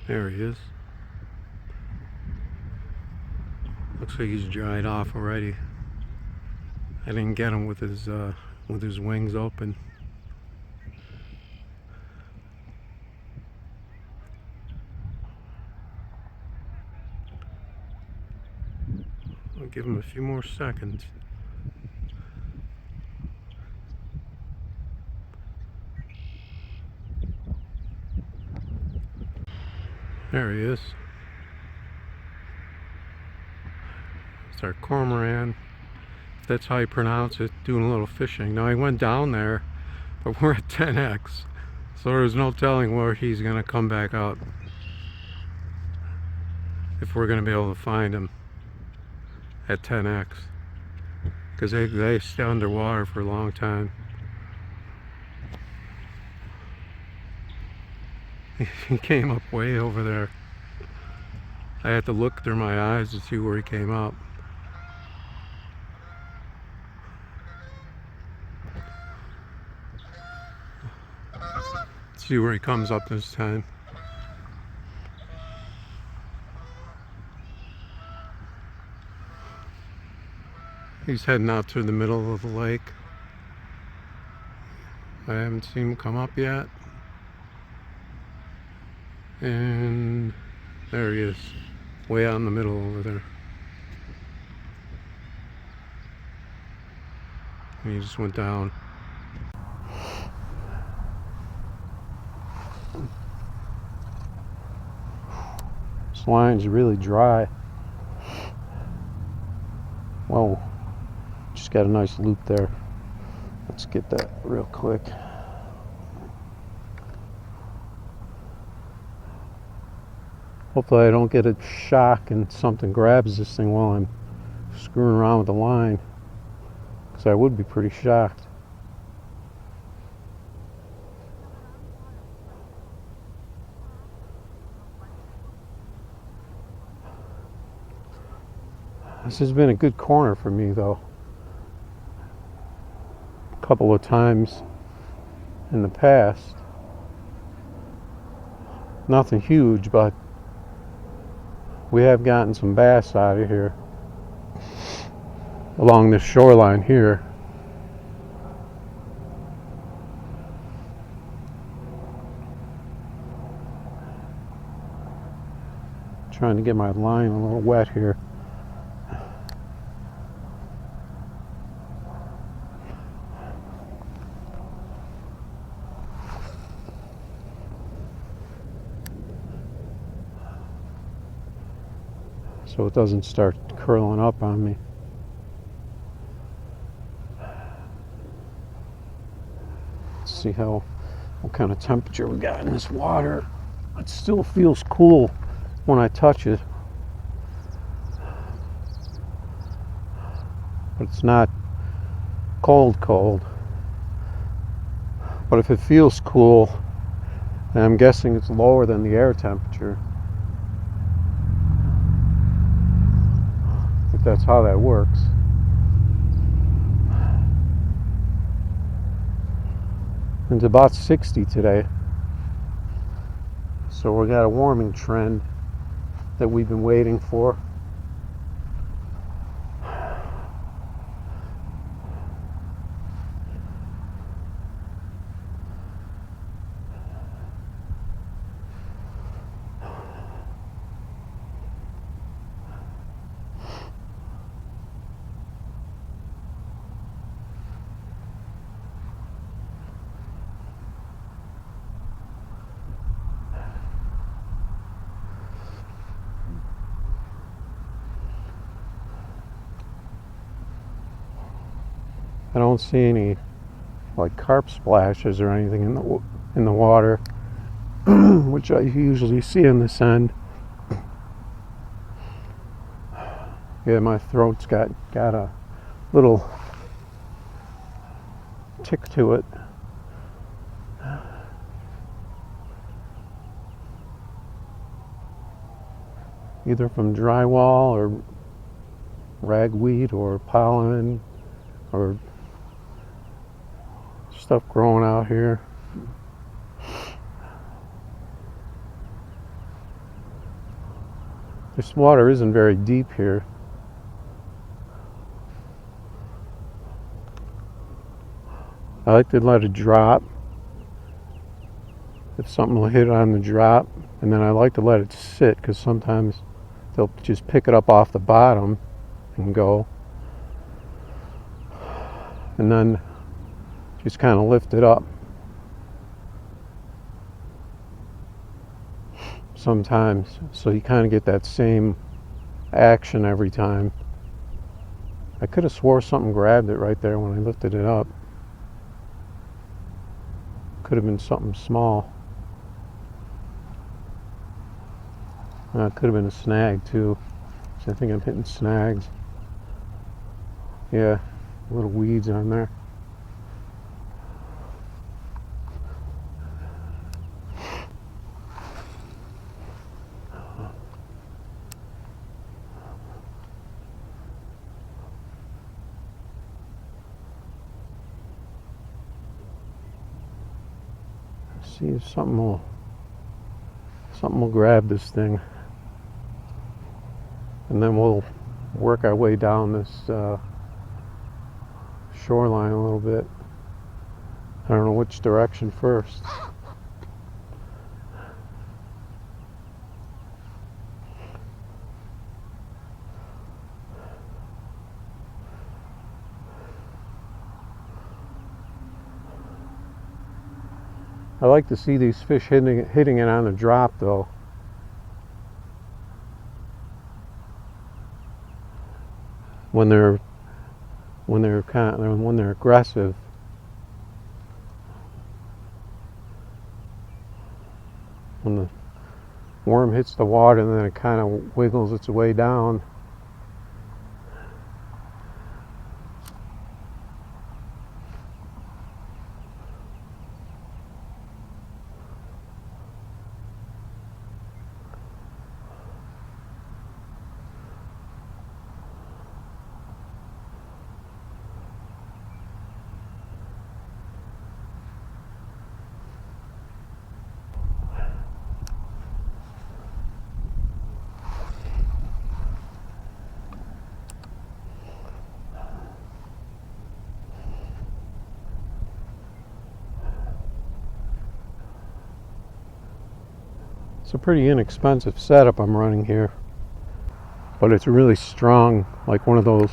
There he is. Looks like he's dried off already. I didn't get him with his wings open. I'll give him a few more seconds. There he is. It's our cormorant, if that's how you pronounce it, doing a little fishing. Now, he went down there, but we're at 10x, so there's no telling where he's gonna come back out, if we're gonna be able to find him at 10x, because they stay underwater for a long time. He came up way over there. I had to look through my eyes to see where he came up. Let's see where he comes up this time. He's heading out to the middle of the lake. I haven't seen him come up yet. And there he is, way out in the middle over there. And he just went down. This line's really dry. Whoa, just got a nice loop there. Let's get that real quick. Hopefully I don't get a shock and something grabs this thing while I'm screwing around with the line, because I would be pretty shocked. This has been a good corner for me though. A couple of times in the past. Nothing huge, but we have gotten some bass out of here along this shoreline here. Trying to get my line a little wet here. So it doesn't start curling up on me. Let's see what kind of temperature we got in this water. It still feels cool when I touch it, but it's not cold. But if it feels cool, then I'm guessing it's lower than the air temperature. If that's how that works. It's about 60 today. So we got a warming trend that we've been waiting for. I don't see any like carp splashes or anything in the water, which I usually see in this end. Yeah, my throat's got a little tick to it. Either from drywall or ragweed or pollen or stuff growing out here. This water isn't very deep here. I like to let it drop. If something will hit on the drop, and then I like to let it sit, because sometimes they'll just pick it up off the bottom and go, and then just kind of lift it up. Sometimes, so you kind of get that same action every time. I could have swore something grabbed it right there when I lifted it up. Could have been something small. It could have been a snag too. So I think I'm hitting snags. Yeah, little weeds on there. Let's see if something will grab this thing, and then we'll work our way down this shoreline a little bit. I don't know which direction first. I like to see these fish hitting it on the drop though. When they're aggressive. When the worm hits the water and then it kind of wiggles its way down. It's a pretty inexpensive setup I'm running here, but it's really strong, like one of those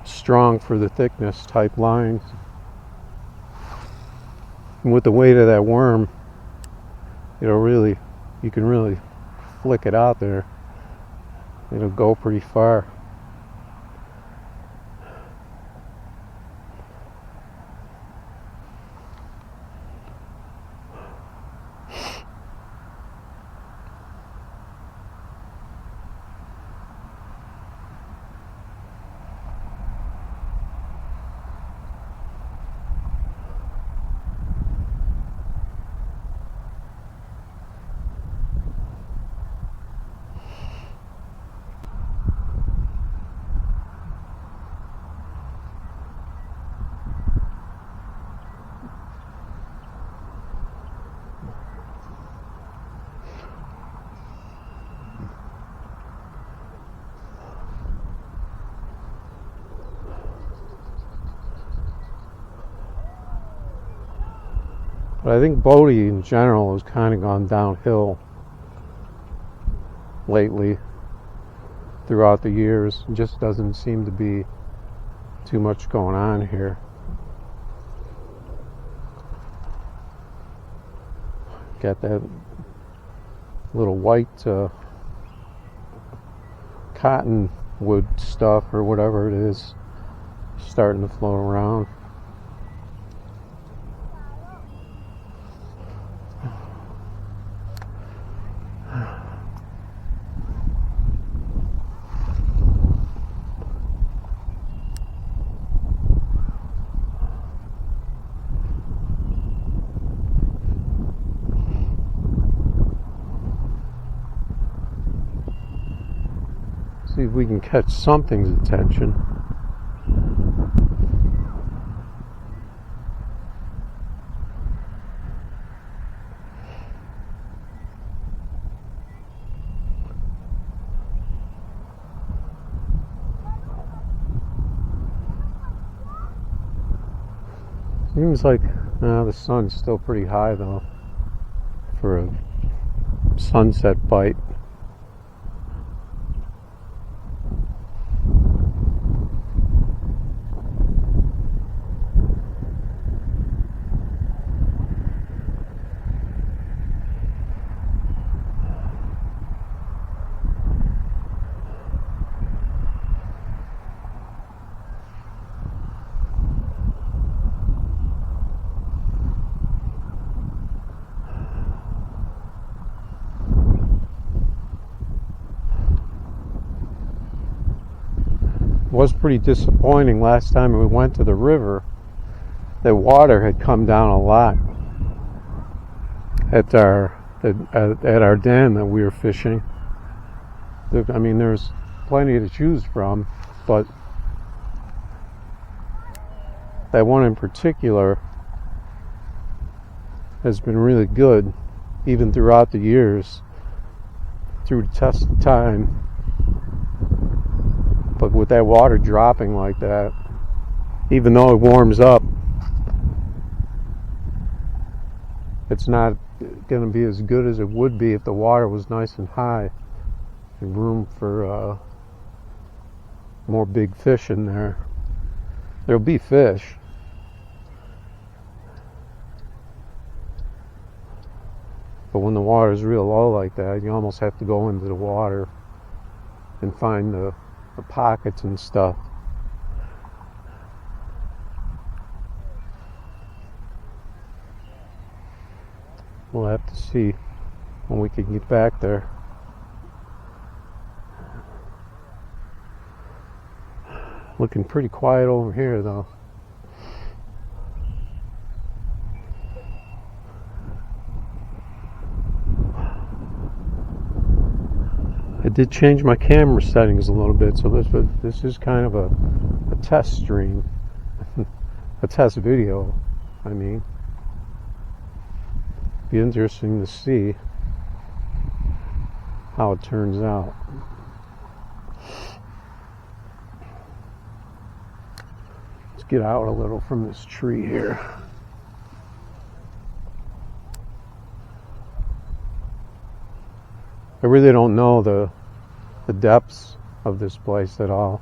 strong for the thickness type lines. And with the weight of that worm, you can really flick it out there. It'll go pretty far. But I think Bode in general has kind of gone downhill lately throughout the years. It just doesn't seem to be too much going on here. Got that little white cottonwood stuff or whatever it is starting to float around. See if we can catch something's attention. Seems like the sun's still pretty high though for a sunset bite. Was pretty disappointing last time we went to the river. The water had come down a lot at our dam that we were fishing. I mean, there's plenty to choose from, but that one in particular has been really good, even throughout the years, through the test of time. But with that water dropping like that, even though it warms up, it's not going to be as good as it would be if the water was nice and high and room for more big fish in there. There'll be fish, but when the water is real low like that, you almost have to go into the water and find the pockets and stuff. We'll have to see when we can get back there. Looking pretty quiet over here though. I did change my camera settings a little bit, so this is kind of a test stream, a test video. I mean, be interesting to see how it turns out. Let's get out a little from this tree here. I really don't know the depths of this place at all.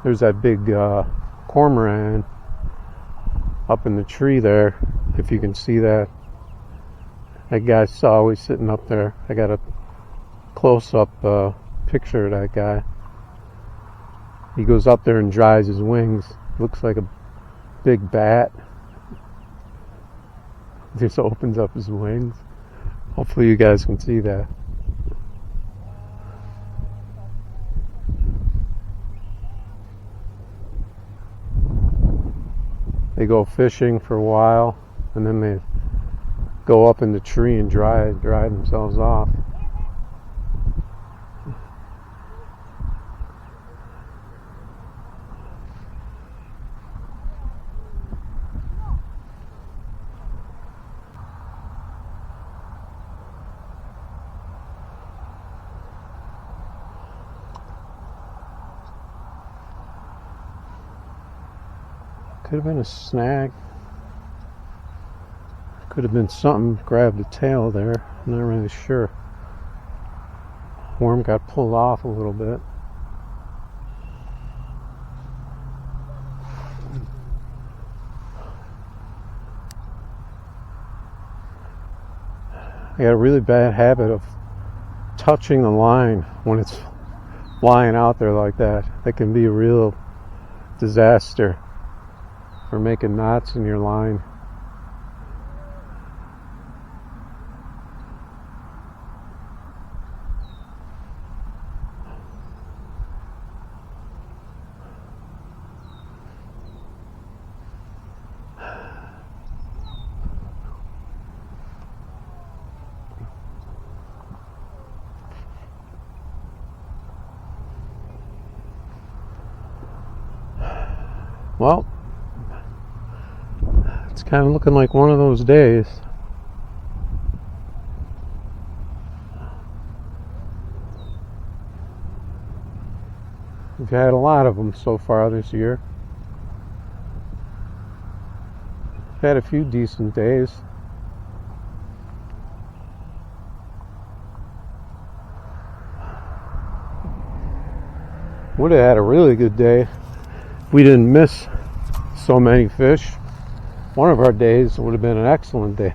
There's that big cormorant up in the tree there, if you can see that. That guy's always sitting up there. I got a close-up picture of that guy. He goes up there and dries his wings. Looks like a big bat. Just opens up his wings. Hopefully you guys can see that. They go fishing for a while, and then they go up in the tree and dry themselves off. Could have been a snag. Could have been something grabbed the tail there. I'm not really sure. Worm got pulled off a little bit. I got a really bad habit of touching the line when it's flying out there like that. That can be a real disaster for making knots in your line. Well, It's kind of looking like one of those days. We've had a lot of them so far this year. We've had a few decent days. Would have had a really good day if we didn't miss so many fish. One of our days would have been an excellent day,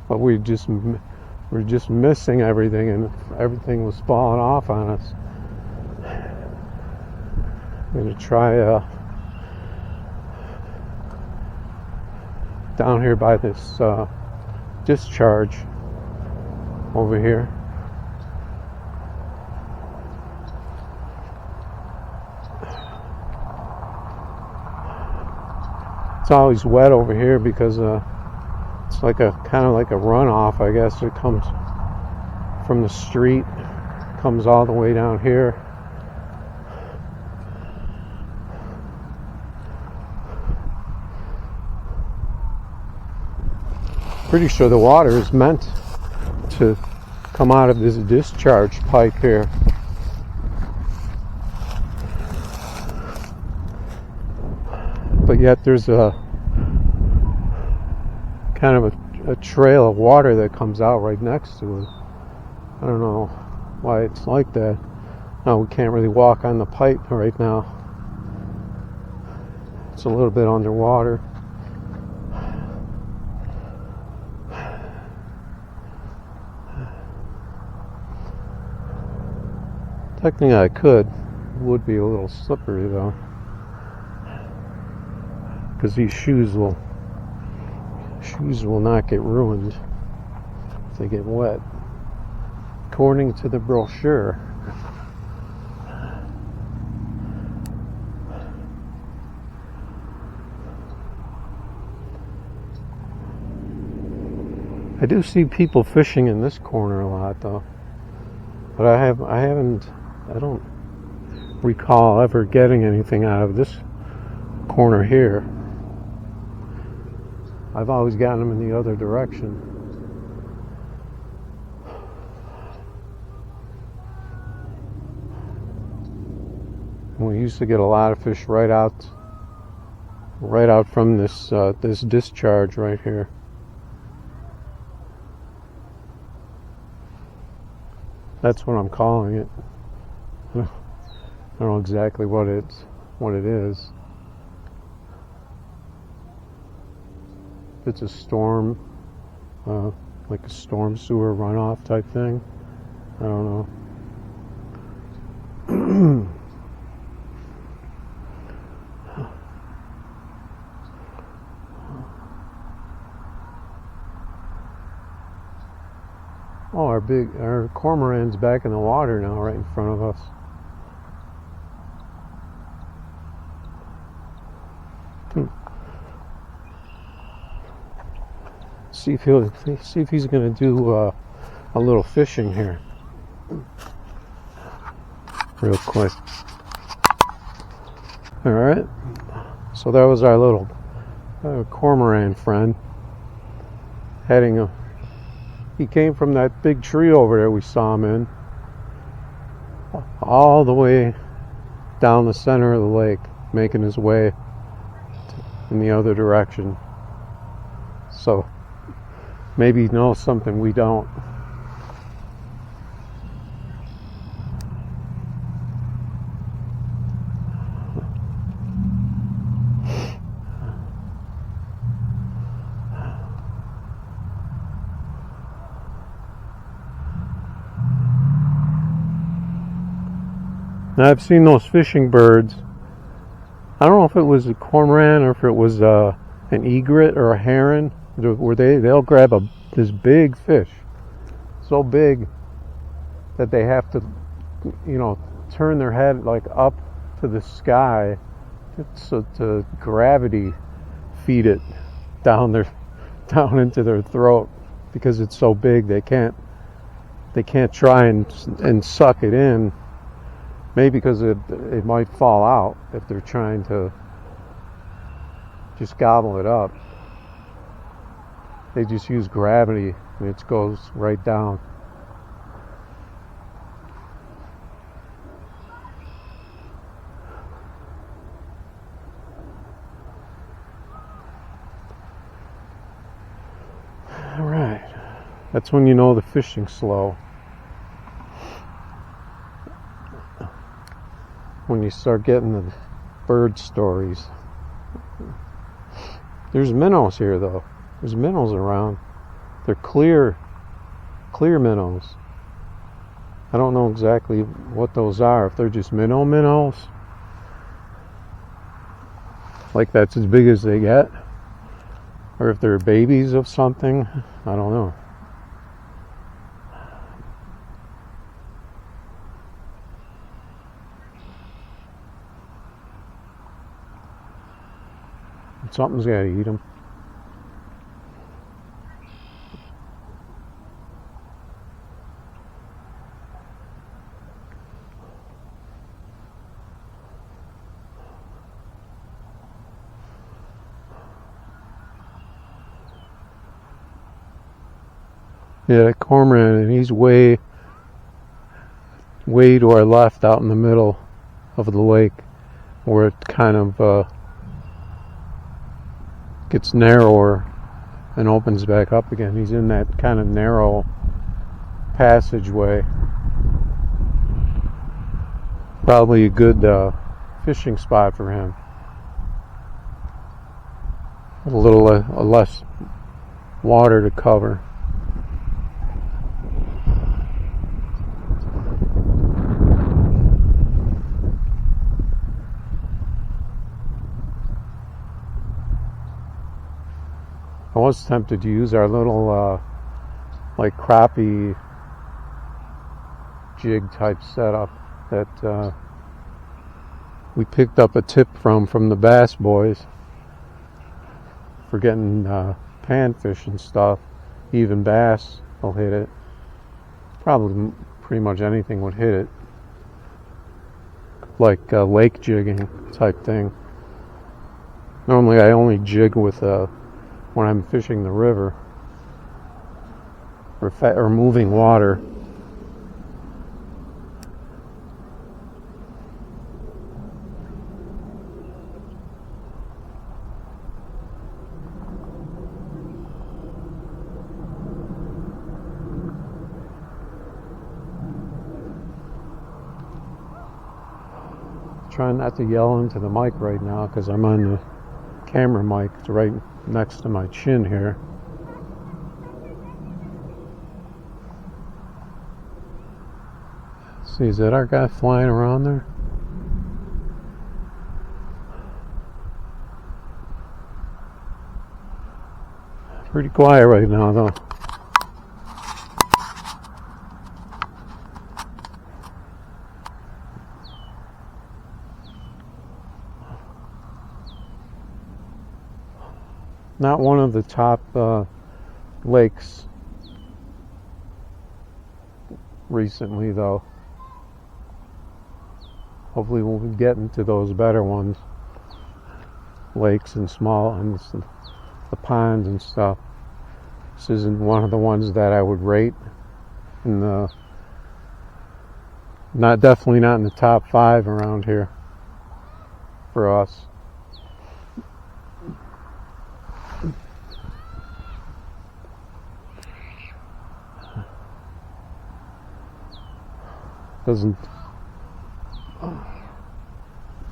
but we're just missing everything, and everything was falling off on us. I'm gonna try down here by this discharge over here. It's always wet over here because it's like a kind of like a runoff, I guess. It comes from the street, comes all the way down here. Pretty sure the water is meant to come out of this discharge pipe here. But yet there's a kind of a trail of water that comes out right next to it. I don't know why it's like that. No, we can't really walk on the pipe right now. It's a little bit underwater. Technically I could. It would be a little slippery though, because these shoes will not get ruined if they get wet, according to the brochure. I do see people fishing in this corner a lot though, but I don't recall ever getting anything out of this corner here. I've always gotten them in the other direction. We used to get a lot of fish right out from this this discharge right here. That's what I'm calling it. I don't know exactly what it is. It's a storm, like a storm sewer runoff type thing. I don't know. Oh, our cormorant's back in the water now, right in front of us. See if he's going to do a little fishing here, real quick. All right. So that was our little cormorant friend. He came from that big tree over there we saw him in, all the way down the center of the lake, making his way in the other direction. So maybe he knows something we don't. Now I've seen those fishing birds. I don't know if it was a cormorant or if it was an egret or a heron, where they'll grab this big fish, so big that they have to, turn their head like up to the sky, so to gravity feed it down into their throat, because it's so big they can't try and suck it in. Maybe because it might fall out if they're trying to just gobble it up. They just use gravity and it goes right down. Alright, that's when you know the fishing's slow. When you start getting the bird stories. There's minnows here though. There's minnows around. They're clear minnows. I don't know exactly what those are. If they're just minnows. Like that's as big as they get. Or if they're babies of something. I don't know. Something's got to eat them. Yeah, that cormorant, and he's way to our left out in the middle of the lake where it kind of gets narrower and opens back up again. He's in that kind of narrow passageway. Probably a good fishing spot for him. A little less water to cover. I was tempted to use our little like crappie jig type setup that we picked up a tip from the Bass Boys for getting panfish and stuff. Even bass will hit it. Probably pretty much anything would hit it. Like lake jigging type thing. Normally I only jig with when I'm fishing the river or moving water. Trying not to yell into the mic right now because I'm on the camera mic. It's right next to my chin here. See, is that our guy flying around there? Pretty quiet right now though. Not one of the top lakes recently though. Hopefully we'll be getting to those better ones. Lakes and small and the ponds and stuff. This isn't one of the ones that I would rate in the definitely not in the top 5 around here for us. Doesn't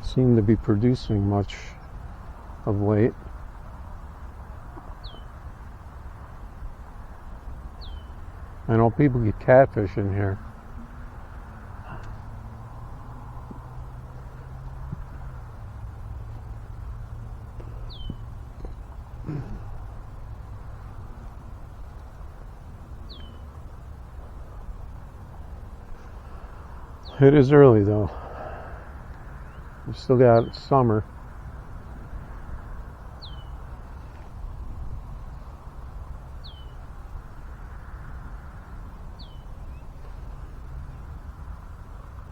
seem to be producing much of late. I know people get catfish in here. It is early though. We still got summer.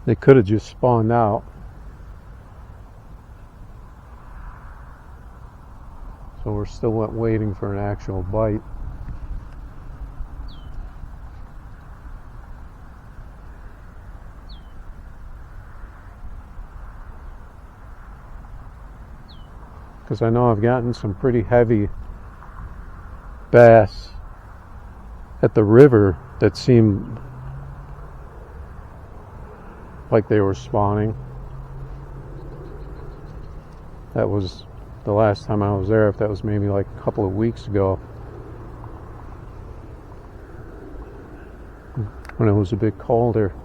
They could have just spawned out. So we're still waiting for an actual bite. Because I know I've gotten some pretty heavy bass at the river that seemed like they were spawning. That was the last time I was there, if that was maybe like a couple of weeks ago, when it was a bit colder.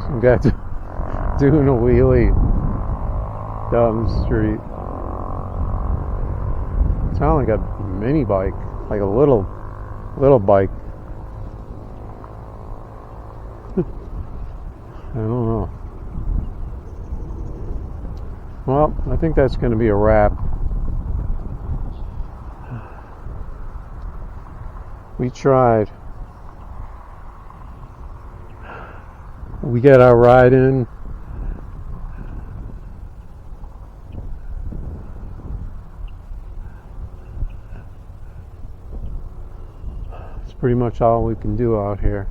Some guy doing a wheelie down the street. It sounded like a mini bike, like a little bike. I don't know. Well, I think that's going to be a wrap. We tried. We got our ride in. It's pretty much all we can do out here.